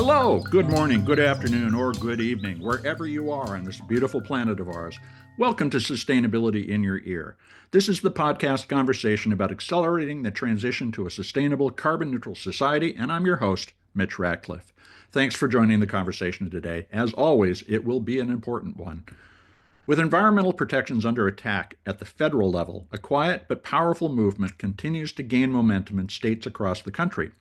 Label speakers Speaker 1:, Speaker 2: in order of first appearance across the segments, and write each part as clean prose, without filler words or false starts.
Speaker 1: Hello, good morning, good afternoon, or good evening, wherever you are on this beautiful planet of ours. Welcome to Sustainability in Your Ear. This is the podcast conversation about accelerating the transition to a sustainable, carbon neutral society, and I'm your host, Mitch Ratcliffe. Thanks for joining the conversation today. As always, it will be an important one. With environmental protections under attack at the federal level, a quiet but powerful movement continues to gain momentum in states across the country.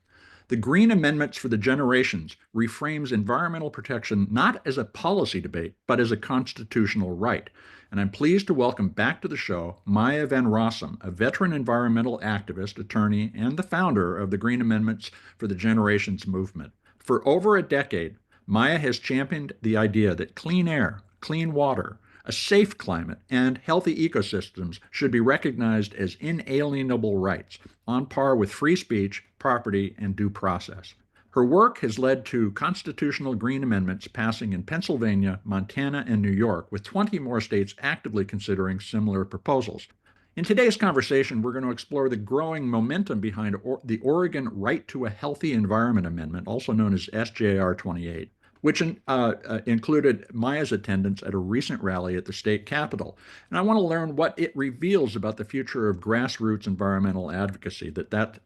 Speaker 1: The Green Amendments for the Generations reframes environmental protection not as a policy debate, but as a constitutional right. And I'm pleased to welcome back to the show Maya Van Rossum, a veteran environmental activist, attorney, and the founder of the Green Amendments for the Generations movement. For over a decade, Maya has championed the idea that clean air, clean water, a safe climate, and healthy ecosystems should be recognized as inalienable rights, on par with free speech, property, and due process. Her work has led to constitutional green amendments passing in Pennsylvania, Montana, and New York, with 20 more states actively considering similar proposals. In today's conversation, we're going to explore the growing momentum behind the Oregon Right to a Healthy Environment Amendment, also known as SJR 28, which included Maya's attendance at a recent rally at the state capitol. And I want to learn what it reveals about the future of grassroots environmental advocacy that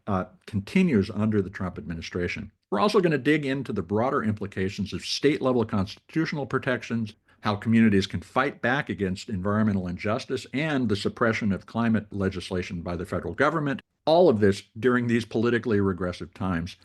Speaker 1: continues under the Trump administration. We're also going to dig into the broader implications of state-level constitutional protections, how communities can fight back against environmental injustice, and the suppression of climate legislation by the federal government. All of this during these politically regressive times.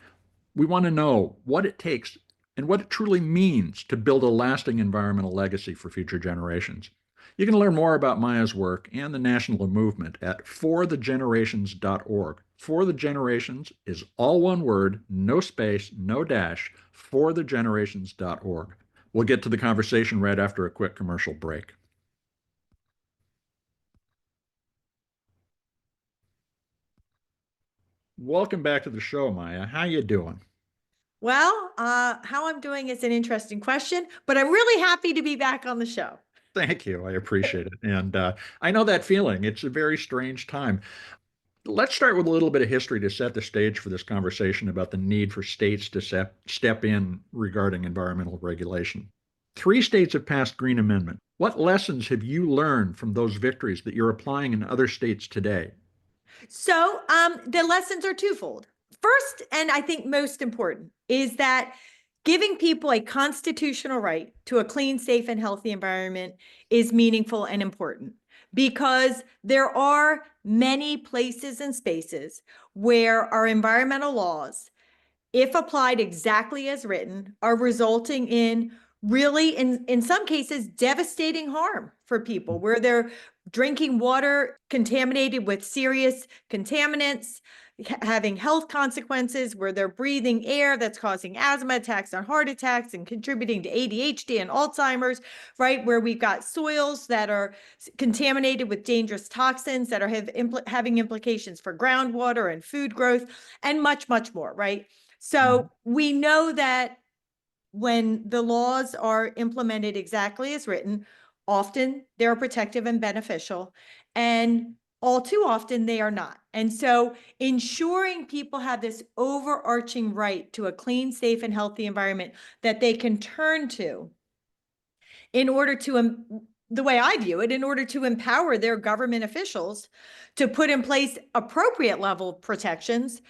Speaker 1: We want to know what it takes and what it truly means to build a lasting environmental legacy for future generations. You can learn more about Maya's work and the national movement at forthegenerations.org. For the Generations is all one word, no space, no dash, forthegenerations.org. We'll get to the conversation right after a quick commercial break. Welcome back to the show, Maya. How you doing?
Speaker 2: Well, how I'm doing is an interesting question, but I'm really happy to be back on the show.
Speaker 1: Thank you. I appreciate it. And I know that feeling. It's a very strange time. Let's start with a little bit of history to set the stage for this conversation about the need for states to step in regarding environmental regulation. 3 states have passed Green Amendment. What lessons have you learned from those victories that you're applying in other states today?
Speaker 2: So the lessons are twofold. First, and I think most important, is that giving people a constitutional right to a clean, safe, and healthy environment is meaningful and important because there are many places and spaces where our environmental laws, if applied exactly as written, are resulting in really, in some cases, devastating harm for people, where they're drinking water contaminated with serious contaminants, having health consequences, where they're breathing air that's causing asthma attacks and heart attacks and contributing to ADHD and Alzheimer's, right? Where we've got soils that are contaminated with dangerous toxins that are having implications for groundwater and food growth and much, much more, right? So we know that when the laws are implemented exactly as written, often they're protective and beneficial, and all too often they are not. And so ensuring people have this overarching right to a clean, safe, and healthy environment that they can turn to in order to, the way I view it, in order to empower their government officials to put in place appropriate level protections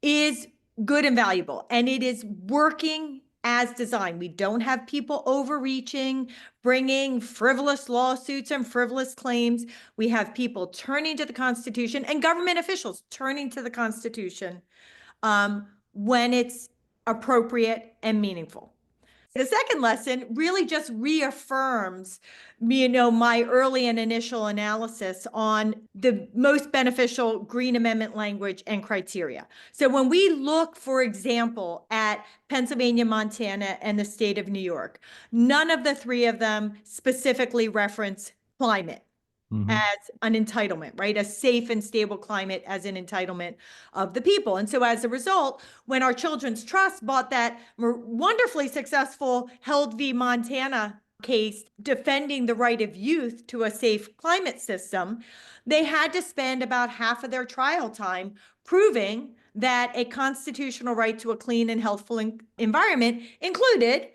Speaker 2: is good and valuable. And it is working as designed. We don't have people overreaching, bringing frivolous lawsuits and frivolous claims. We have people turning to the Constitution and government officials turning to the Constitution when it's appropriate and meaningful. The second lesson really just reaffirms, my early and initial analysis on the most beneficial Green Amendment language and criteria. So when we look, for example, at Pennsylvania, Montana, and the state of New York, none of the 3 of them specifically reference climate as an entitlement, right? A safe and stable climate as an entitlement of the people. And so as a result, when our Children's Trust bought that wonderfully successful Held v. Montana case defending the right of youth to a safe climate system, they had to spend about half of their trial time proving that a constitutional right to a clean and healthful environment included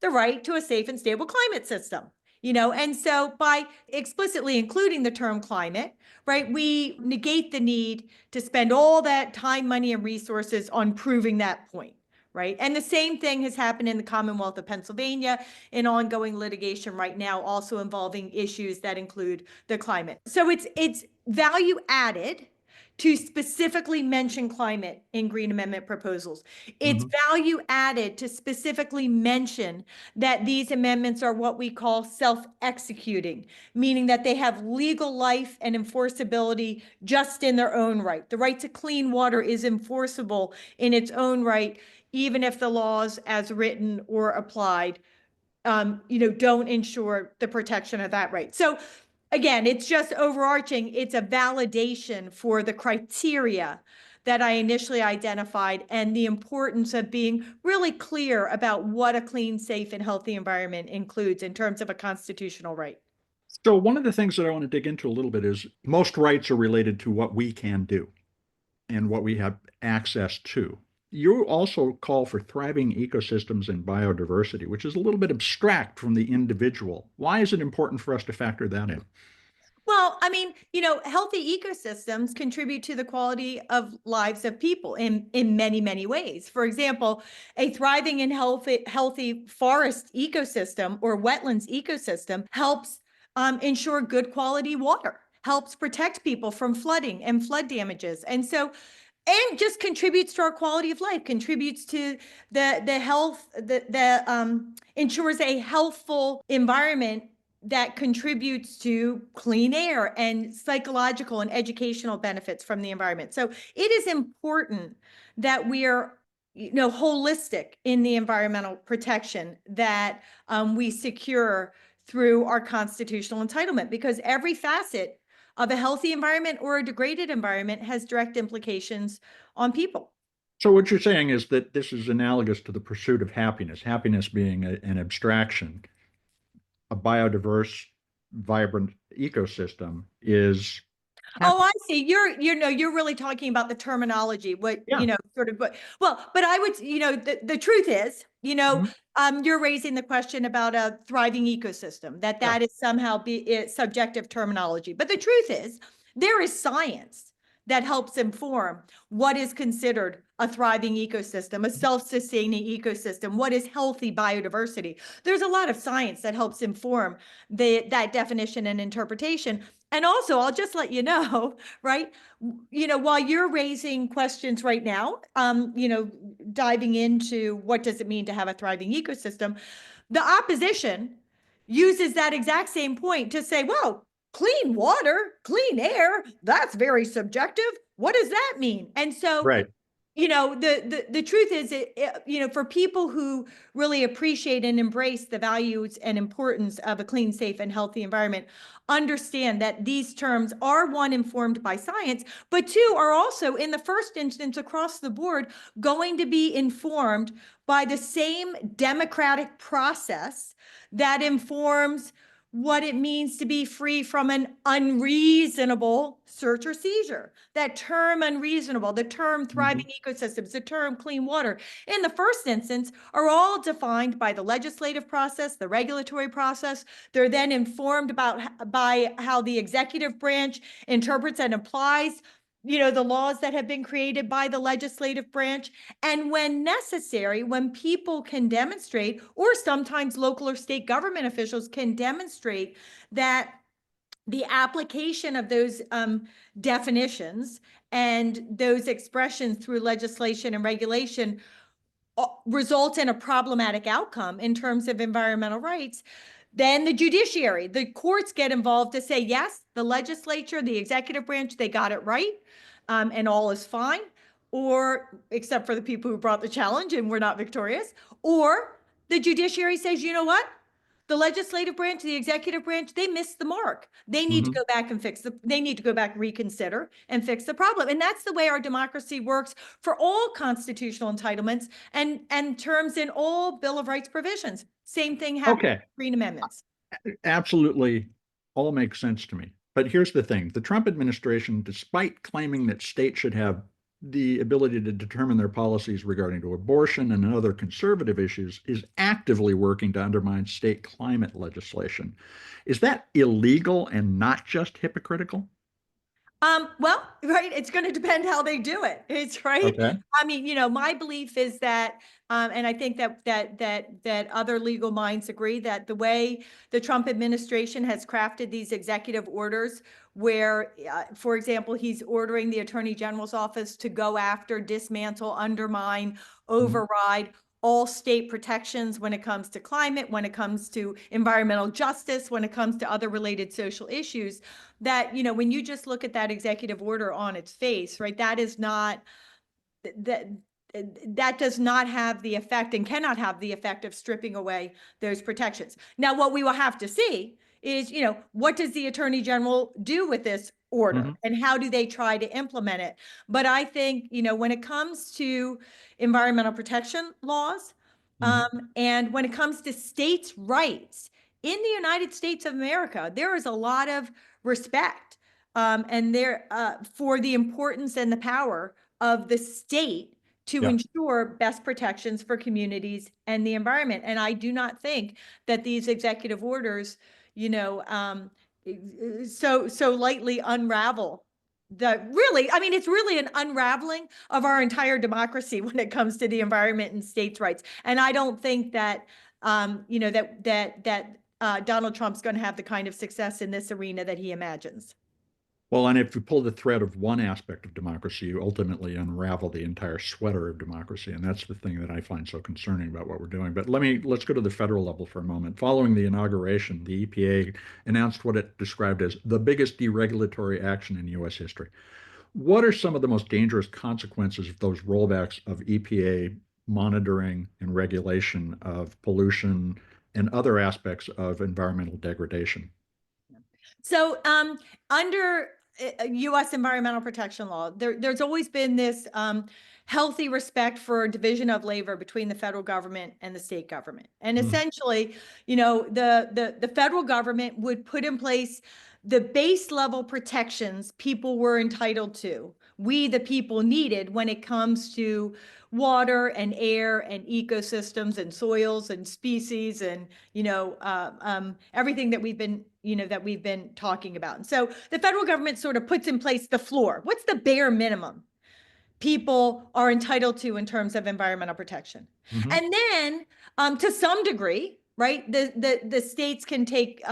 Speaker 2: the right to a safe and stable climate system. And so by explicitly including the term climate, right, we negate the need to spend all that time, money, and resources on proving that point. Right. And the same thing has happened in the Commonwealth of Pennsylvania in ongoing litigation right now, also involving issues that include the climate. So it's value added to specifically mention climate in Green Amendment proposals. It's value added to specifically mention that these amendments are what we call self-executing, meaning that they have legal life and enforceability just in their own right. The right to clean water is enforceable in its own right, even if the laws as written or applied don't ensure the protection of that right. So again, it's just overarching. It's a validation for the criteria that I initially identified and the importance of being really clear about what a clean, safe, and healthy environment includes in terms of a constitutional right.
Speaker 1: So one of the things that I want to dig into a little bit is most rights are related to what we can do and what we have access to. You also call for thriving ecosystems and biodiversity, which is a little bit abstract from the individual. Why is it important for us to factor that in?
Speaker 2: Well, I mean, healthy ecosystems contribute to the quality of lives of people in many, many ways. For example, a thriving and healthy forest ecosystem or wetlands ecosystem helps ensure good quality water, helps protect people from flooding and flood damages. And just contributes to our quality of life, contributes to the health, ensures a healthful environment that contributes to clean air and psychological and educational benefits from the environment. So it is important that we are holistic in the environmental protection that we secure through our constitutional entitlement, because every facet of a healthy environment or a degraded environment has direct implications on people.
Speaker 1: So what you're saying is that this is analogous to the pursuit of happiness, happiness being an abstraction. A biodiverse, vibrant ecosystem is
Speaker 2: Oh,
Speaker 1: happy.
Speaker 2: I see. You're really talking about the terminology, what,
Speaker 1: Yeah.
Speaker 2: sort of, but I would, the truth is,
Speaker 1: Mhm.
Speaker 2: you're raising the question about a thriving ecosystem, that
Speaker 1: Yeah.
Speaker 2: is somehow subjective terminology. But the truth is, there is science that helps inform what is considered a thriving ecosystem, a self-sustaining ecosystem, what is healthy biodiversity. There's a lot of science that helps inform that definition and interpretation. And also, I'll just let you know, right? While you're raising questions right now, diving into what does it mean to have a thriving ecosystem, the opposition uses that exact same point to say, well, clean water, clean air, that's very subjective. What does that mean? And so
Speaker 1: Right.
Speaker 2: the truth is, for people who really appreciate and embrace the values and importance of a clean, safe, and healthy environment, understand that these terms are, one, informed by science, but two, are also, in the first instance, across the board, going to be informed by the same democratic process that informs what it means to be free from an unreasonable search or seizure. That term unreasonable, the term thriving ecosystems, the term clean water, in the first instance, are all defined by the legislative process, the regulatory process. They're then informed by how the executive branch interprets and applies the laws that have been created by the legislative branch. And when necessary, when people can demonstrate, or sometimes local or state government officials can demonstrate, that the application of those definitions and those expressions through legislation and regulation result in a problematic outcome in terms of environmental rights, then the judiciary, the courts get involved to say, yes, the legislature, the executive branch, they got it right, and all is fine, or except for the people who brought the challenge and were not victorious, or the judiciary says, you know what? The legislative branch, the executive branch, they missed the mark. They need to
Speaker 1: Mm-hmm.
Speaker 2: go back and they need to go back, reconsider, and fix the problem. And that's the way our democracy works for all constitutional entitlements and terms in all Bill of Rights provisions. Same thing happens
Speaker 1: Okay.
Speaker 2: with Green amendments.
Speaker 1: Absolutely all makes sense to me. But here's the thing. The Trump administration, despite claiming that states should have the ability to determine their policies regarding to abortion and other conservative issues is actively working to undermine state climate legislation. Is that illegal and not just hypocritical?
Speaker 2: Well, right, it's going to depend how they do it. It's right.
Speaker 1: Okay.
Speaker 2: I mean, my belief is that, and I think that other legal minds agree that the way the Trump administration has crafted these executive orders, where, for example, he's ordering the Attorney General's office to go after, dismantle, undermine,
Speaker 1: Mhm.
Speaker 2: override all state protections when it comes to climate, when it comes to environmental justice, when it comes to other related social issues, that, when you just look at that executive order on its face, right, that is not, that that does not have the effect and cannot have the effect of stripping away those protections. Now, what we will have to see is, what does the Attorney General do with this order
Speaker 1: Mhm.
Speaker 2: and how do they try to implement it? But I think, when it comes to environmental protection laws,
Speaker 1: Mhm.
Speaker 2: and when it comes to states' rights in the United States of America, there is a lot of respect, and there, for the importance and the power of the state to
Speaker 1: Yeah.
Speaker 2: ensure best protections for communities and the environment. And I do not think that these executive orders, so lightly unravel I mean, it's really an unraveling of our entire democracy when it comes to the environment and states' rights. And I don't think that, Donald Trump's going to have the kind of success in this arena that he imagines.
Speaker 1: Well, and if you pull the thread of one aspect of democracy, you ultimately unravel the entire sweater of democracy. And that's the thing that I find so concerning about what we're doing. But let's go to the federal level for a moment. Following the inauguration, the EPA announced what it described as the biggest deregulatory action in U.S. history. What are some of the most dangerous consequences of those rollbacks of EPA monitoring and regulation of pollution and other aspects of environmental degradation?
Speaker 2: So, under U.S. environmental protection law, there's always been this healthy respect for division of labor between the federal government and the state government. And
Speaker 1: Mhm.
Speaker 2: essentially, the federal government would put in place the base level protections people were entitled to. We, the people, needed when it comes to water and air and ecosystems and soils and species and, everything that we've been talking about. And so the federal government sort of puts in place the floor. What's the bare minimum people are entitled to in terms of environmental protection?
Speaker 1: Mhm.
Speaker 2: And then, to some degree, right, the states can take,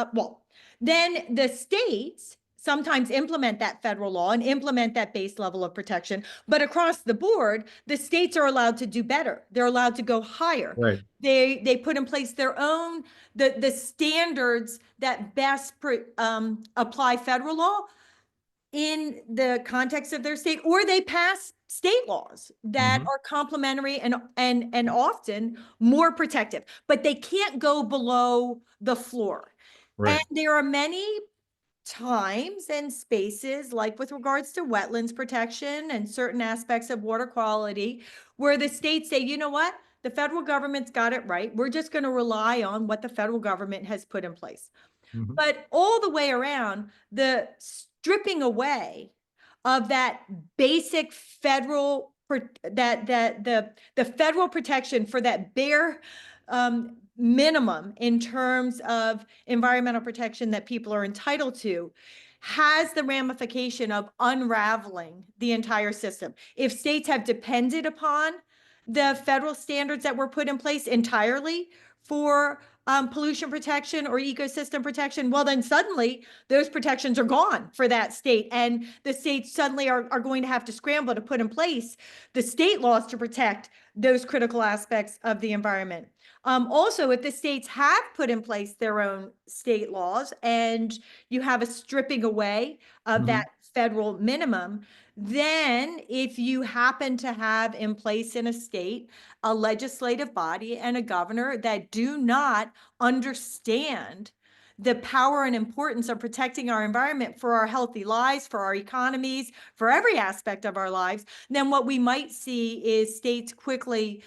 Speaker 2: then the states sometimes implement that federal law and implement that base level of protection. But across the board, the states are allowed to do better. They're allowed to go higher.
Speaker 1: Right.
Speaker 2: They put in place their own, the standards that best apply federal law in the context of their state, or they pass state laws that
Speaker 1: Mhm.
Speaker 2: are complementary and often more protective, but they can't go below the floor. And
Speaker 1: Right.
Speaker 2: there are many times and spaces, like with regards to wetlands protection and certain aspects of water quality, where the states say, you know what, the federal government's got it right. We're just going to rely on what the federal government has put in place.
Speaker 1: Mhm.
Speaker 2: But all the way around, the stripping away of that basic federal the federal protection for that bare minimum in terms of environmental protection that people are entitled to has the ramification of unraveling the entire system. If states have depended upon the federal standards that were put in place entirely for pollution protection or ecosystem protection, well, then suddenly those protections are gone for that state. And the states suddenly are going to have to scramble to put in place the state laws to protect those critical aspects of the environment. Also, if the states have put in place their own state laws and you have a stripping away of
Speaker 1: Mhm.
Speaker 2: that federal minimum, then if you happen to have in place in a state a legislative body and a governor that do not understand the power and importance of protecting our environment for our healthy lives, for our economies, for every aspect of our lives, then what we might see is states quickly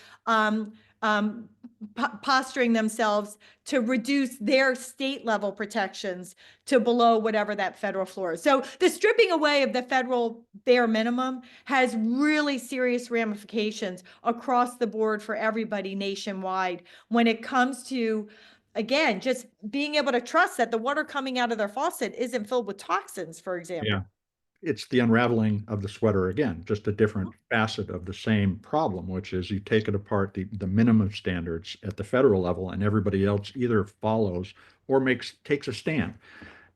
Speaker 2: posturing themselves to reduce their state level protections to below whatever that federal floor is. So the stripping away of the federal bare minimum has really serious ramifications across the board for everybody nationwide when it comes to, again, just being able to trust that the water coming out of their faucet isn't filled with toxins, for example.
Speaker 1: Yeah. It's the unraveling of the sweater again, just a different facet of the same problem, which is you take it apart, the minimum standards at the federal level, and everybody else either follows or takes a stand.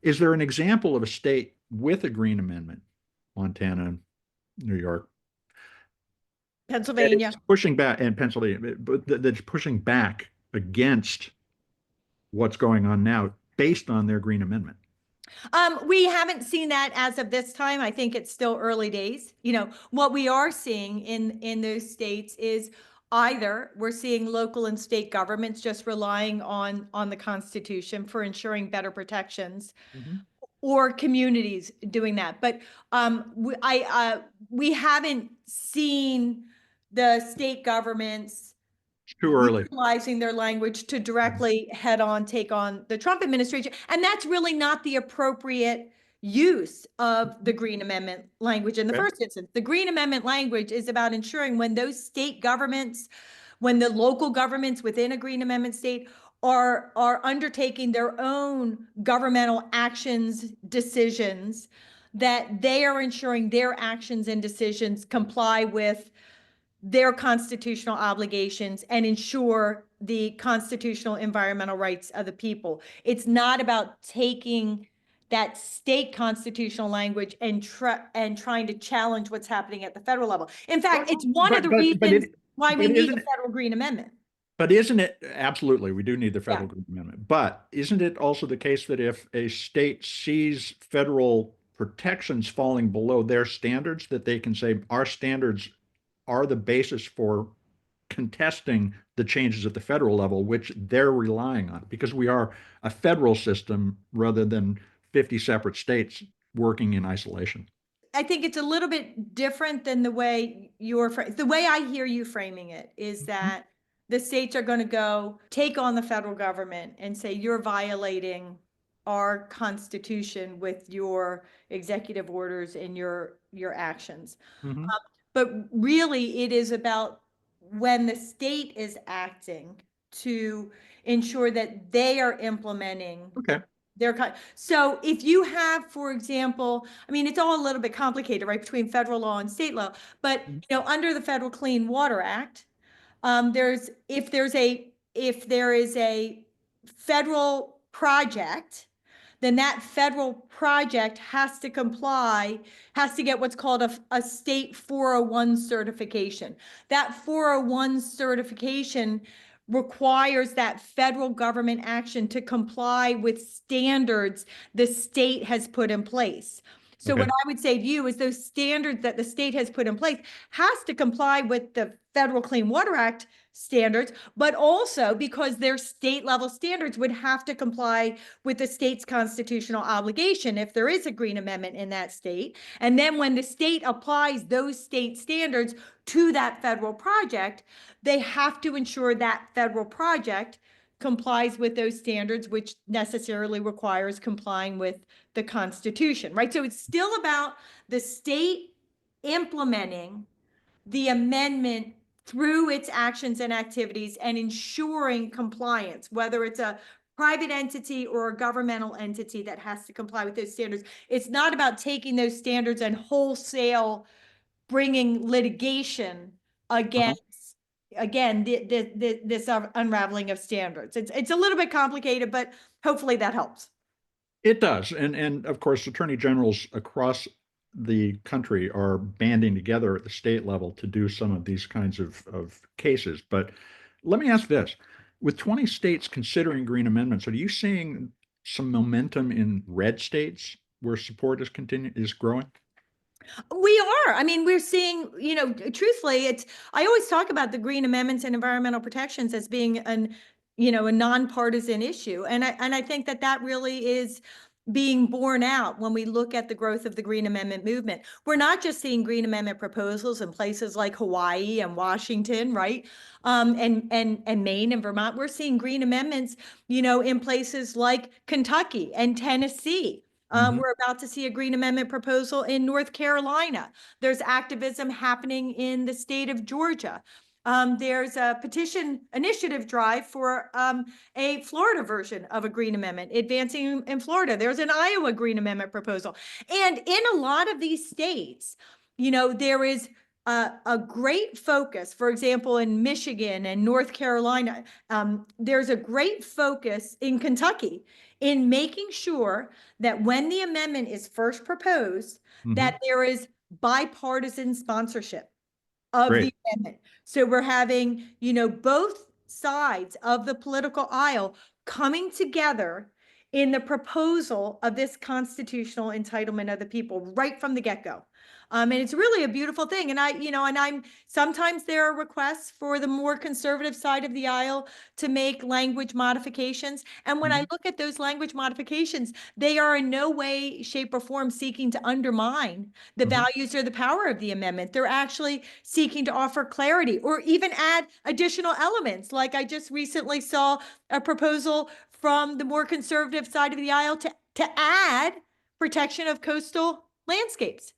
Speaker 1: Is there an example of a state with a green amendment, Montana, New York, that
Speaker 2: Pennsylvania.
Speaker 1: is pushing back, and Pennsylvania, but that's pushing back against what's going on now based on their green amendment?
Speaker 2: We haven't seen that as of this time. I think it's still early days. What we are seeing in those states is either we're seeing local and state governments just relying on the Constitution for ensuring better protections,
Speaker 1: Mhm.
Speaker 2: or communities doing that. But we haven't seen the state governments
Speaker 1: It's too early.
Speaker 2: utilizing their language to directly head on take on the Trump administration. And that's really not the appropriate use of the Green Amendment language in the
Speaker 1: Okay.
Speaker 2: first instance. The Green Amendment language is about ensuring when those state governments, when the local governments within a Green Amendment state are undertaking their own governmental actions, decisions, that they are ensuring their actions and decisions comply with their constitutional obligations and ensure the constitutional environmental rights of the people. It's not about taking that state constitutional language and trying to challenge what's happening at the federal level. In fact, it's one of
Speaker 1: But
Speaker 2: the
Speaker 1: but but
Speaker 2: reasons
Speaker 1: it
Speaker 2: why we
Speaker 1: but
Speaker 2: need
Speaker 1: isn't
Speaker 2: a
Speaker 1: it
Speaker 2: federal Green Amendment.
Speaker 1: but isn't it absolutely we do need the
Speaker 2: Yeah.
Speaker 1: federal green amendment, but isn't it also the case that if a state sees federal protections falling below their standards, that they can say our standards are the basis for contesting the changes at the federal level, which they're relying on, because we are a federal system rather than 50 separate states working in isolation.
Speaker 2: I think it's a little bit different than the way the way I hear you framing it is that the states are going to go take on the federal government and say, you're violating our constitution with your executive orders and your actions.
Speaker 1: Mhm.
Speaker 2: But really, it is about when the state is acting to ensure that they are implementing
Speaker 1: Okay.
Speaker 2: so if you have, for example, I mean, it's all a little bit complicated, right, between federal law and state law, but under the Federal Clean Water Act, if there is a federal project, then that federal project has to get what's called a state 401 certification. That 401 certification requires that federal government action to comply with standards the state has put in place. So what
Speaker 1: Okay.
Speaker 2: I would say to you is those standards that the state has put in place has to comply with the Federal Clean Water Act standards, but also because their state level standards would have to comply with the state's constitutional obligation if there is a green amendment in that state. And then when the state applies those state standards to that federal project, they have to ensure that federal project complies with those standards, which necessarily requires complying with the Constitution, right? So it's still about the state implementing the amendment through its actions and activities and ensuring compliance, whether it's a private entity or a governmental entity that has to comply with those standards. It's not about taking those standards and wholesale bringing litigation
Speaker 1: Uh-huh.
Speaker 2: against, again, this unraveling of standards. It's a little bit complicated, but hopefully that helps.
Speaker 1: It does. And of course, attorney generals across the country are banding together at the state level to do some of these kinds of cases. But let me ask this. With 20 states considering green amendments, are you seeing some momentum in red states where support is growing?
Speaker 2: We are. I mean, we're seeing, truthfully, I always talk about the green amendments and environmental protections as being a nonpartisan issue. And I think that really is being borne out when we look at the growth of the Green Amendment movement. We're not just seeing Green Amendment proposals in places like Hawaii and Washington, right? And Maine and Vermont. We're seeing Green Amendments, in places like Kentucky and Tennessee.
Speaker 1: Hmm.
Speaker 2: We're about to see a Green Amendment proposal in North Carolina. There's activism happening in the state of Georgia. There's a petition initiative drive for a Florida version of a Green Amendment advancing in Florida. There's an Iowa Green Amendment proposal. And in a lot of these states, there is a great focus, for example, in Michigan and North Carolina. There's a great focus in Kentucky in making sure that when the amendment is first proposed,
Speaker 1: Hmm.
Speaker 2: that there is bipartisan sponsorship of
Speaker 1: Great.
Speaker 2: the amendment. So we're having, both sides of the political aisle coming together in the proposal of this constitutional entitlement of the people right from the get-go. And it's really a beautiful thing. And I'm sometimes there are requests for the more conservative side of the aisle to make language modifications. And when I
Speaker 1: Hmm.
Speaker 2: look at those language modifications, they are in no way, shape, or form seeking to undermine the
Speaker 1: Hmm.
Speaker 2: values or the power of the amendment. They're actually seeking to offer clarity or even add additional elements. Like I just recently saw a proposal from the more conservative side of the aisle to add protection of coastal landscapes,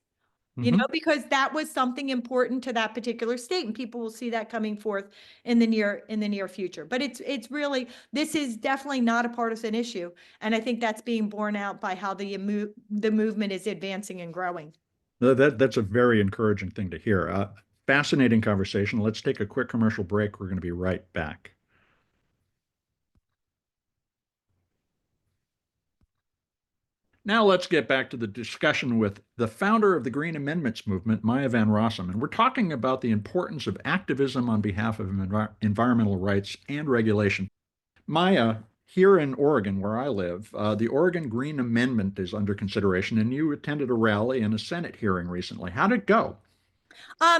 Speaker 1: Hmm.
Speaker 2: because that was something important to that particular state, and people will see that coming forth in the near future. But it's really, this is definitely not a partisan issue, and I think that's being borne out by how the movement is advancing and growing.
Speaker 1: That's a very encouraging thing to hear. Fascinating conversation. Let's take a quick commercial break. We're going to be right back. Now let's get back to the discussion with the founder of the Green Amendments movement, Maya Van Rossum, and we're talking about the importance of activism on behalf of environmental rights and regulation. Maya, here in Oregon, where I live, the Oregon Green Amendment is under consideration, and you attended a rally and a Senate hearing recently. How did it go?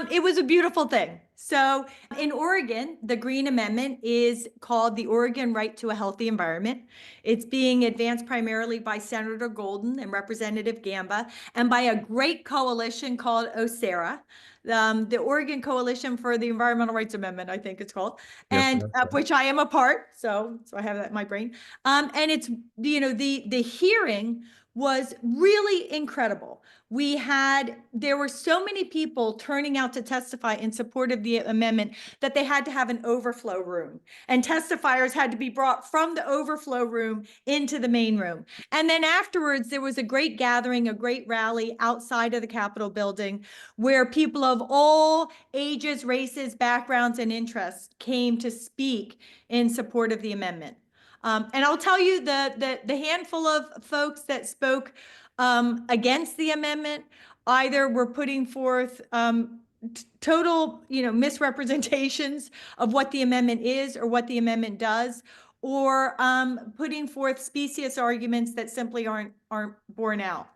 Speaker 2: It was a beautiful thing. So in Oregon, the Green Amendment is called the Oregon Right to a Healthy Environment. It's being advanced primarily by Senator Golden and Representative Gamba and by a great coalition called OSERA, the Oregon Coalition for the Environmental Rights Amendment, I think it's called,
Speaker 1: Yes,
Speaker 2: and
Speaker 1: that's
Speaker 2: of
Speaker 1: right.
Speaker 2: which I am a part. So I have that in my brain. And it's, the hearing was really incredible. There were so many people turning out to testify in support of the amendment that they had to have an overflow room, and testifiers had to be brought from the overflow room into the main room. And then afterwards, there was a great gathering, a great rally outside of the Capitol building where people of all ages, races, backgrounds, and interests came to speak in support of the amendment. And I'll tell you, the handful of folks that spoke against the amendment either were putting forth total, misrepresentations of what the amendment is or what the amendment does, or putting forth specious arguments that simply aren't borne out,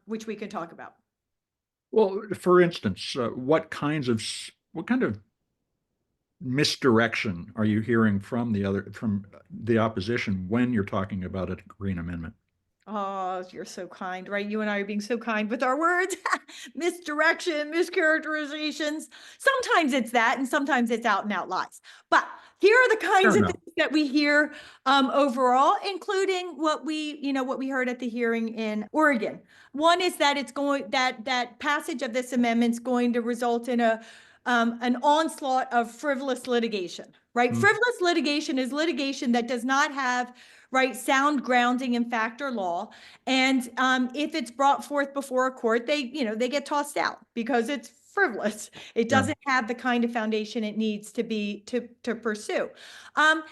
Speaker 2: which we can talk about.
Speaker 1: Well, for instance, what kind of misdirection are you hearing from the opposition when you're talking about a green amendment?
Speaker 2: Oh, you're so kind, right? You and I are being so kind with our words. Misdirection, mischaracterizations. Sometimes it's that, and sometimes it's out and out lies. But here are the
Speaker 1: Fair
Speaker 2: kinds of
Speaker 1: enough.
Speaker 2: things that we hear overall, including what we heard at the hearing in Oregon. One is that that passage of this amendment is going to result in an onslaught of frivolous litigation, right?
Speaker 1: Mm.
Speaker 2: Frivolous litigation is litigation that does not have, right, sound grounding in fact or law. And if it's brought forth before a court, they get tossed out because it's frivolous. It
Speaker 1: Yeah.
Speaker 2: doesn't have the kind of foundation it needs to be to pursue. Um,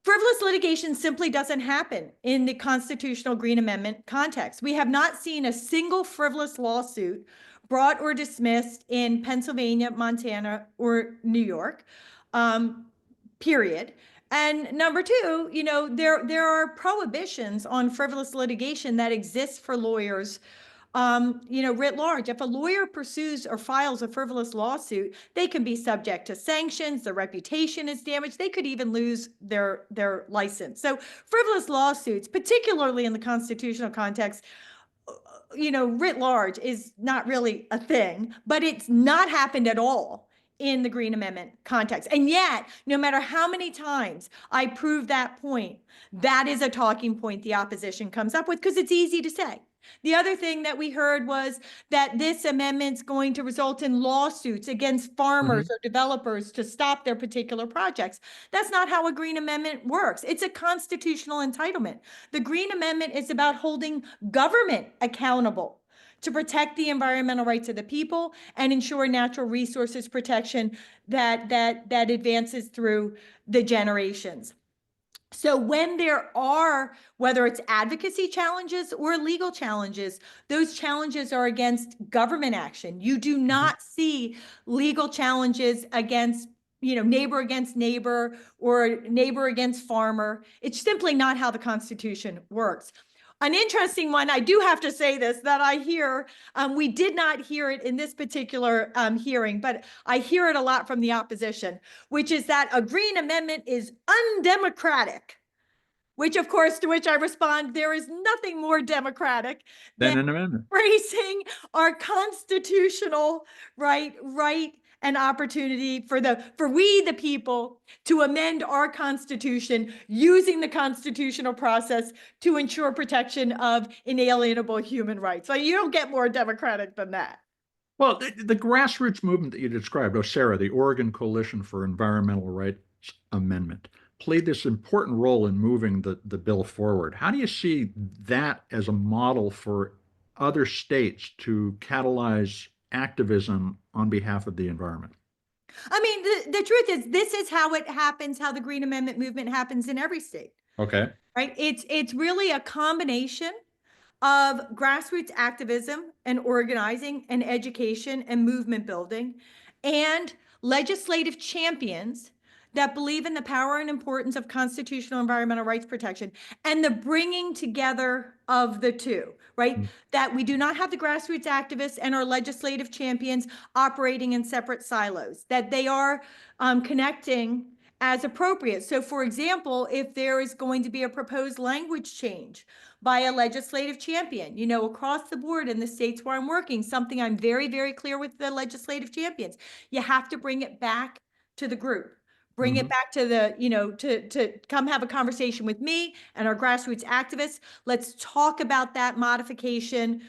Speaker 2: Frivolous litigation simply doesn't happen in the constitutional Green Amendment context. We have not seen a single frivolous lawsuit brought or dismissed in Pennsylvania, Montana, or New York, period. And number two, there are prohibitions on frivolous litigation that exist for lawyers, writ large. If a lawyer pursues or files a frivolous lawsuit, they can be subject to sanctions, their reputation is damaged, they could even lose their license. So frivolous lawsuits, particularly in the constitutional context, writ large, is not really a thing, but it's not happened at all in the Green Amendment context. And yet, no matter how many times I prove that point, that is a talking point the opposition comes up with because it's easy to say. The other thing that we heard was that this amendment's going to result in lawsuits against farmers or developers to stop their particular projects. That's not how a Green Amendment works. It's a constitutional entitlement. The Green Amendment is about holding government accountable to protect the environmental rights of the people and ensure natural resources protection that advances through the generations. So when there are, whether it's advocacy challenges or legal challenges, those challenges are against government action. You do not see legal challenges against, neighbor against neighbor or neighbor against farmer. It's simply not how the Constitution works. An interesting one, I do have to say this, that I hear, we did not hear it in this particular hearing, but I hear it a lot from the opposition, which is that a Green Amendment is undemocratic, which of course, to which I respond, there is nothing more democratic
Speaker 1: Then
Speaker 2: than
Speaker 1: an amendment.
Speaker 2: embracing our constitutional right and opportunity for we the people to amend our Constitution using the constitutional process to ensure protection of inalienable human rights. Like, you don't get more democratic than that.
Speaker 1: Well, the grassroots movement that you described, OSERA, the Oregon Coalition for Environmental Rights Amendment, played this important role in moving the bill forward. How do you see that as a model for other states to catalyze activism on behalf of the environment?
Speaker 2: I mean, the truth is, this is how it happens, how the Green Amendment movement happens in every state,
Speaker 1: Okay.
Speaker 2: right? It's really a combination of grassroots activism and organizing and education and movement building and legislative champions that believe in the power and importance of constitutional environmental rights protection and the bringing together of the two, right? That we do not have the grassroots activists and our legislative champions operating in separate silos, that they are connecting as appropriate. So for example, if there is going to be a proposed language change by a legislative champion, across the board in the states where I'm working, something I'm very, very clear with the legislative champions, you have to bring it back to the group. Bring it back to the, to come have a conversation with me and our grassroots activists. Let's talk about that modification.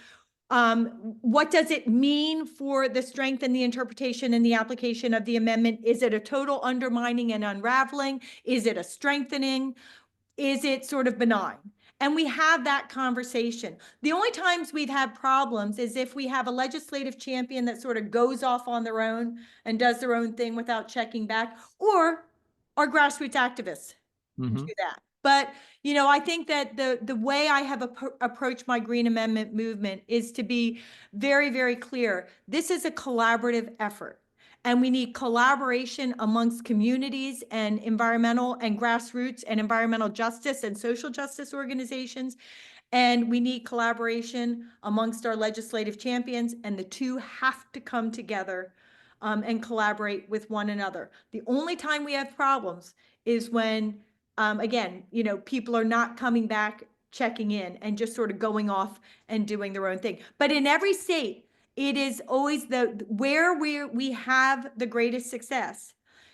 Speaker 2: What does it mean for the strength and the interpretation and the application of the amendment? Is it a total undermining and unraveling? Is it a strengthening? Is it sort of benign? And we have that conversation. The only times we've had problems is if we have a legislative champion that sort of goes off on their own and does their own thing without checking back, or our grassroots activists do that. But, I think that the way I have approached my Green Amendment movement is to be very, very clear. This is a collaborative effort. And we need collaboration amongst communities and environmental and grassroots and environmental justice and social justice organizations. And we need collaboration amongst our legislative champions, and the two have to come together and collaborate with one another. The only time we have problems is when, again, people are not coming back, checking in, and just sort of going off and doing their own thing. But in every state, it is always where we have the greatest success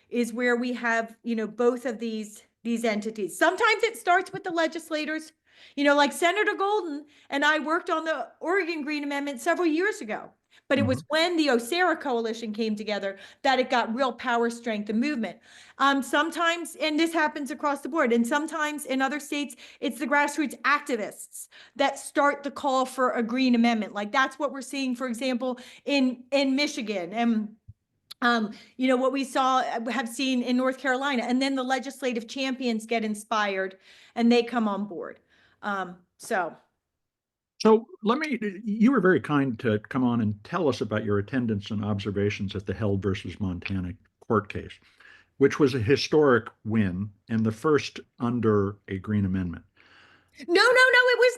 Speaker 2: is where we have, both of these entities. Sometimes it starts with the legislators, like Senator Golden and I worked on the Oregon Green Amendment several years ago. But it was when the OSERA coalition came together that it got real power, strength, and movement. Sometimes, and this happens across the board, and sometimes in other states, it's the grassroots activists that start the call for a Green Amendment. Like that's what we're seeing, for example, in Michigan and what we have seen in North Carolina. And then the legislative champions get inspired and they come on board.
Speaker 1: So you were very kind to come on and tell us about your attendance and observations at the Held versus Montana court case, which was a historic win and the first under a Green Amendment.
Speaker 2: No, it was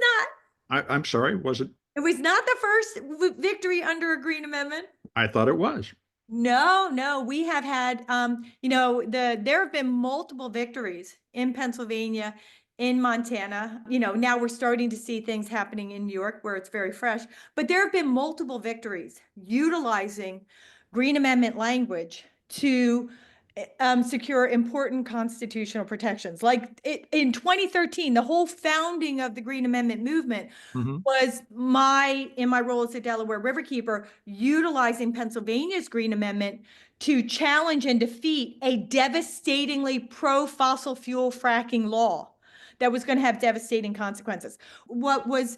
Speaker 2: not.
Speaker 1: I'm sorry, was it?
Speaker 2: It was not the first victory under a Green Amendment.
Speaker 1: I thought it was.
Speaker 2: No, we have had, there have been multiple victories in Pennsylvania, in Montana. Now we're starting to see things happening in New York where it's very fresh, but there have been multiple victories utilizing Green Amendment language to secure important constitutional protections. Like in 2013, the whole founding of the Green Amendment movement
Speaker 1: Hmm.
Speaker 2: was in my role as a Delaware Riverkeeper, utilizing Pennsylvania's Green Amendment to challenge and defeat a devastatingly pro-fossil fuel fracking law that was going to have devastating consequences. What was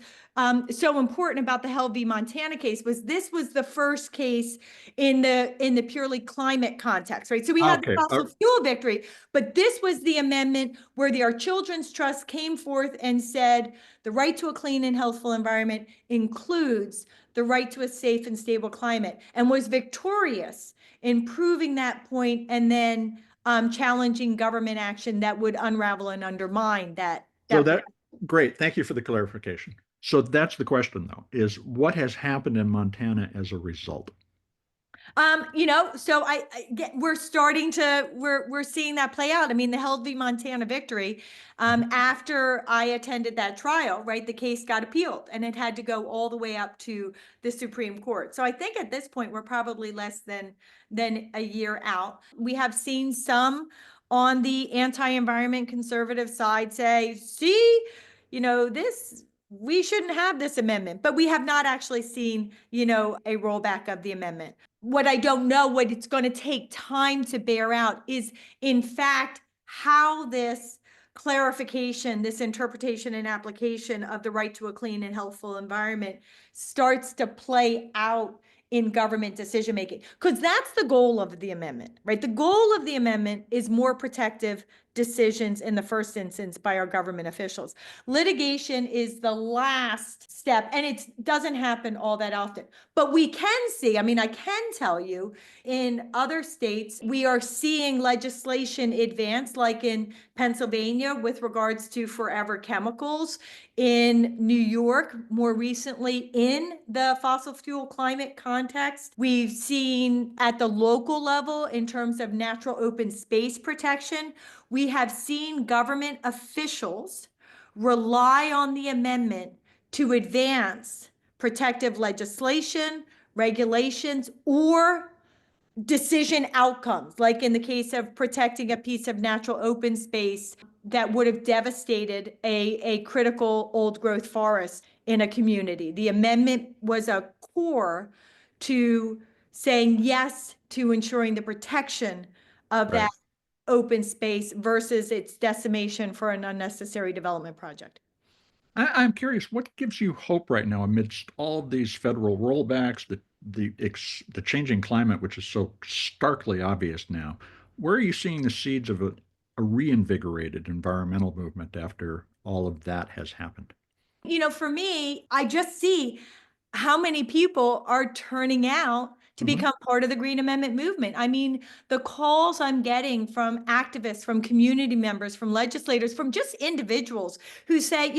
Speaker 2: so important about the Hell v. Montana case was this was the first case in the purely climate context, right? So we had the
Speaker 1: Okay.
Speaker 2: fossil fuel victory, but this was the amendment where Our Children's Trust came forth and said the right to a clean and healthful environment includes the right to a safe and stable climate, and was victorious in proving that point, and then challenging government action that would unravel and undermine
Speaker 1: So
Speaker 2: that.
Speaker 1: that great. Thank you for the clarification. So that's the question, though, is what has happened in Montana as a result?
Speaker 2: So we're starting to we're seeing that play out. I mean, the Held v. Montana victory, after I attended that trial, right, the case got appealed and it had to go all the way up to the Supreme Court. So I think at this point we're probably less than a year out. We have seen some on the anti-environment conservative side say, see, this we shouldn't have this amendment, but we have not actually seen, a rollback of the amendment. What I don't know, what it's going to take time to bear out is, in fact, how this clarification, this interpretation and application of the right to a clean and healthful environment starts to play out in government decision making. Because that's the goal of the amendment, right? The goal of the amendment is more protective decisions in the first instance by our government officials. Litigation is the last step, and it doesn't happen all that often. But we can see, I mean, I can tell you, in other states, we are seeing legislation advance, like in Pennsylvania with regards to forever chemicals, in New York, more recently in the fossil fuel climate context. We've seen at the local level in terms of natural open space protection. We have seen government officials rely on the amendment to advance protective legislation, regulations, or decision outcomes, like in the case of protecting a piece of natural open space that would have devastated a critical old growth forest in a community. The amendment was a core to saying yes to ensuring the protection of
Speaker 1: Right.
Speaker 2: that open space versus its decimation for an unnecessary development project.
Speaker 1: I'm curious, what gives you hope right now amidst all of these federal rollbacks, the changing climate, which is so starkly obvious now? Where are you seeing the seeds of a reinvigorated environmental movement after all of that has happened?
Speaker 2: For me, I just see how many people are turning out to
Speaker 1: Mhm.
Speaker 2: become part of the Green Amendment movement. I mean, the calls I'm getting from activists, from community members, from legislators, from just individuals who say,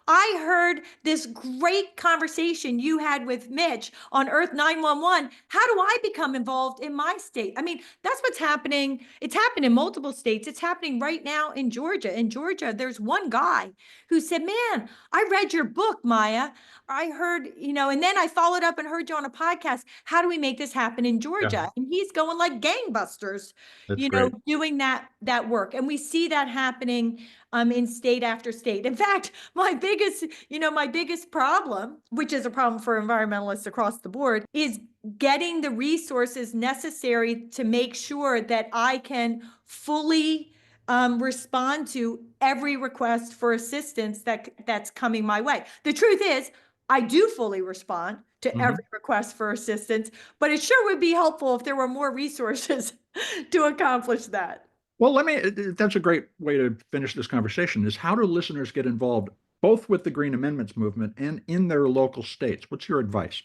Speaker 2: I heard this great conversation you had with Mitch on Earth 911. How do I become involved in my state? I mean, that's what's happening. It's happened in multiple states. It's happening right now in Georgia. In Georgia, there's one guy who said, man, I read your book, Maya. I heard, and then I followed up and heard you on a podcast. How do we make this happen in
Speaker 1: Yeah,
Speaker 2: Georgia? And he's going like gangbusters,
Speaker 1: that's great.
Speaker 2: doing that work. And we see that happening in state after state. In fact, my biggest problem, which is a problem for environmentalists across the board, is getting the resources necessary to make sure that I can fully respond to every request for assistance that's coming my way. The truth is, I do fully respond to
Speaker 1: Mhm.
Speaker 2: every request for assistance, but it sure would be helpful if there were more resources to accomplish that.
Speaker 1: Well, that's a great way to finish this conversation is how do listeners get involved both with the Green Amendments movement and in their local states? What's your advice?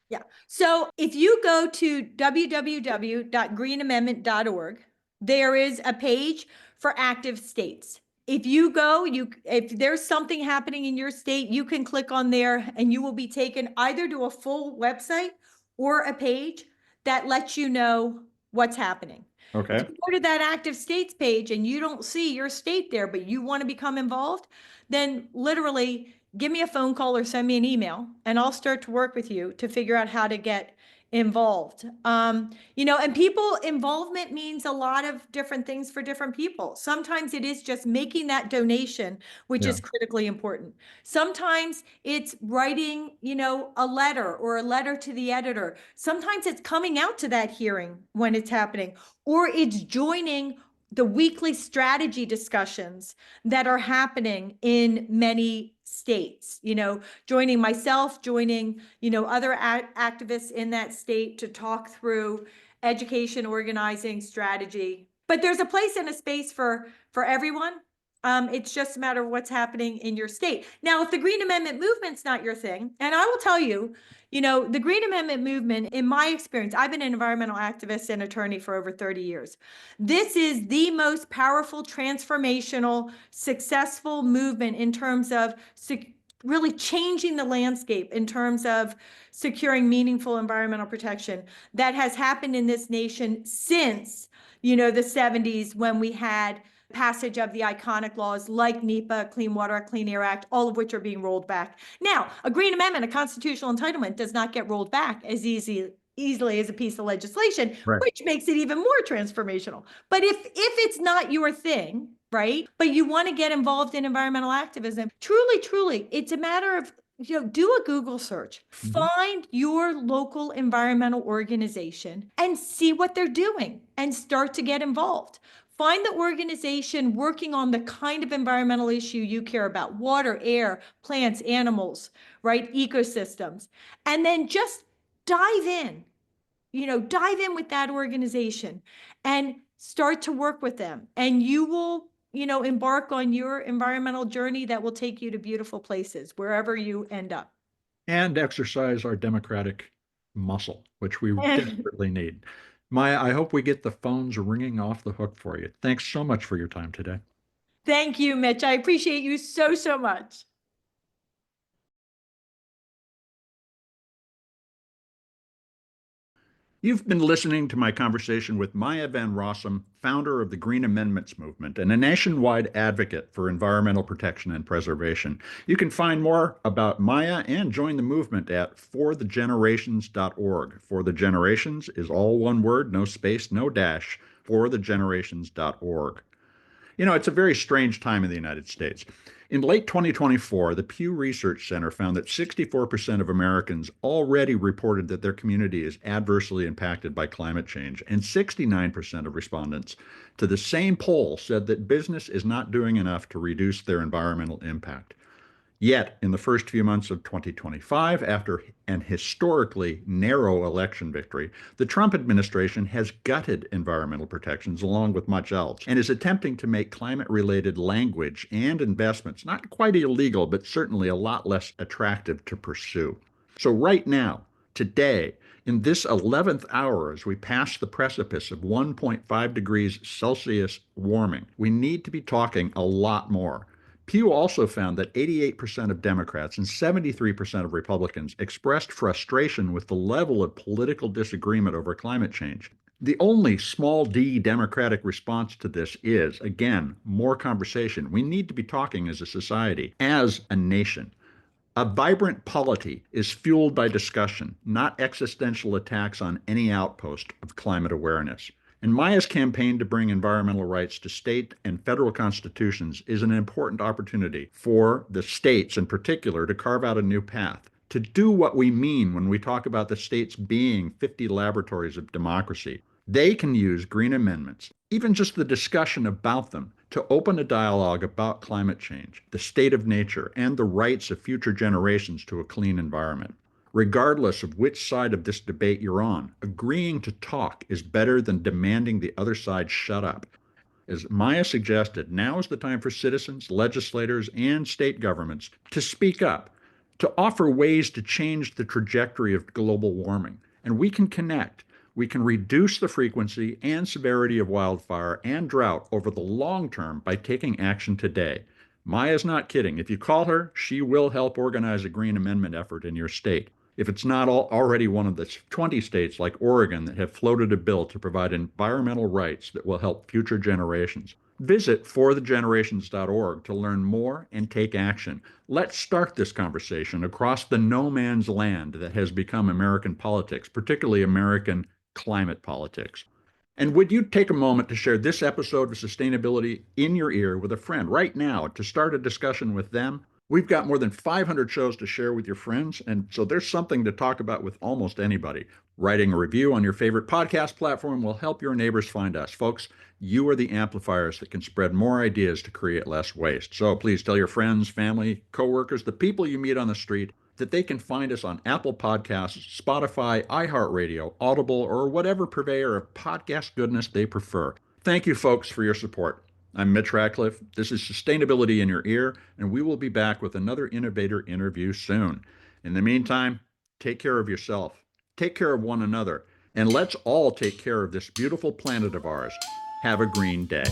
Speaker 2: Yeah. So if you go to www.greenamendment.org, there is a page for active states. If you go, if there's something happening in your state, you can click on there and you will be taken either to a full website or a page that lets you know what's happening. If
Speaker 1: Okay.
Speaker 2: you go to that active states page and you don't see your state there, but you want to become involved, then literally give me a phone call or send me an email and I'll start to work with you to figure out how to get involved. And people involvement means a lot of different things for different people. Sometimes it is just making that donation, which
Speaker 1: Yeah.
Speaker 2: is critically important. Sometimes it's writing, a letter or a letter to the editor. Sometimes it's coming out to that hearing when it's happening, or it's joining the weekly strategy discussions that are happening in many states, joining myself, joining, other activists in that state to talk through education, organizing, strategy. But there's a place and a space for everyone. It's just a matter of what's happening in your state. Now, if the Green Amendment movement's not your thing, and I will tell you, the Green Amendment movement, in my experience, I've been an environmental activist and attorney for over 30 years. This is the most powerful, transformational, successful movement in terms of really changing the landscape in terms of securing meaningful environmental protection that has happened in this nation since, the 70s, when we had passage of the iconic laws like NEPA, Clean Water, Clean Air Act, all of which are being rolled back. Now, a Green Amendment, a constitutional entitlement, does not get rolled back as easily as a piece of legislation,
Speaker 1: Right.
Speaker 2: which makes it even more transformational. But if it's not your thing, right, but you want to get involved in environmental activism, truly, it's a matter of, do a Google search, find your local environmental organization and see what they're doing and start to get involved. Find the organization working on the kind of environmental issue you care about: water, air, plants, animals, right? Ecosystems. And then just dive in, dive in with that organization and start to work with them. And you will, embark on your environmental journey that will take you to beautiful places, wherever you end up.
Speaker 1: And exercise our democratic muscle, which we desperately need. Maya, I hope we get the phones ringing off the hook for you. Thanks so much for your time today.
Speaker 2: Thank you, Mitch. I appreciate you so much.
Speaker 1: You've been listening to my conversation with Maya Van Rossum, founder of the Green Amendments Movement and a nationwide advocate for environmental protection and preservation. You can find more about Maya and join the movement at forthegenerations.org. For the Generations is all one word, no space, no dash, forthegenerations.org. It's a very strange time in the United States. In late 2024, the Pew Research Center found that 64% of Americans already reported that their community is adversely impacted by climate change, and 69% of respondents to the same poll said that business is not doing enough to reduce their environmental impact. Yet, in the first few months of 2025, after an historically narrow election victory, the Trump administration has gutted environmental protections along with much else and is attempting to make climate-related language and investments not quite illegal, but certainly a lot less attractive to pursue. So right now, today, in this 11th hour, as we pass the precipice of 1.5 degrees Celsius warming, we need to be talking a lot more. Pew also found that 88% of Democrats and 73% of Republicans expressed frustration with the level of political disagreement over climate change. The only small d Democratic response to this is, again, more conversation. We need to be talking as a society, as a nation. A vibrant polity is fueled by discussion, not existential attacks on any outpost of climate awareness. And Maya's campaign to bring environmental rights to state and federal constitutions is an important opportunity for the states in particular to carve out a new path, to do what we mean when we talk about the states being 50 laboratories of democracy. They can use green amendments, even just the discussion about them, to open a dialogue about climate change, the state of nature, and the rights of future generations to a clean environment. Regardless of which side of this debate you're on, agreeing to talk is better than demanding the other side shut up. As Maya suggested, now is the time for citizens, legislators, and state governments to speak up, to offer ways to change the trajectory of global warming. And we can connect. We can reduce the frequency and severity of wildfire and drought over the long term by taking action today. Maya's not kidding. If you call her, she will help organize a green amendment effort in your state. If it's not already one of the 20 states like Oregon that have floated a bill to provide environmental rights that will help future generations. Visit forthegenerations.org to learn more and take action. Let's start this conversation across the no man's land that has become American politics, particularly American climate politics. And would you take a moment to share this episode of Sustainability in Your Ear with a friend right now to start a discussion with them? We've got more than 500 shows to share with your friends, and so there's something to talk about with almost anybody. Writing a review on your favorite podcast platform will help your neighbors find us. Folks, you are the amplifiers that can spread more ideas to create less waste. So please tell your friends, family, coworkers, the people you meet on the street that they can find us on Apple Podcasts, Spotify, iHeartRadio, Audible, or whatever purveyor of podcast goodness they prefer. Thank you, folks, for your support. I'm Mitch Ratcliffe. This is Sustainability in Your Ear, and we will be back with another innovator interview soon. In the meantime, take care of yourself, take care of one another, and let's all take care of this beautiful planet of ours. Have a green day.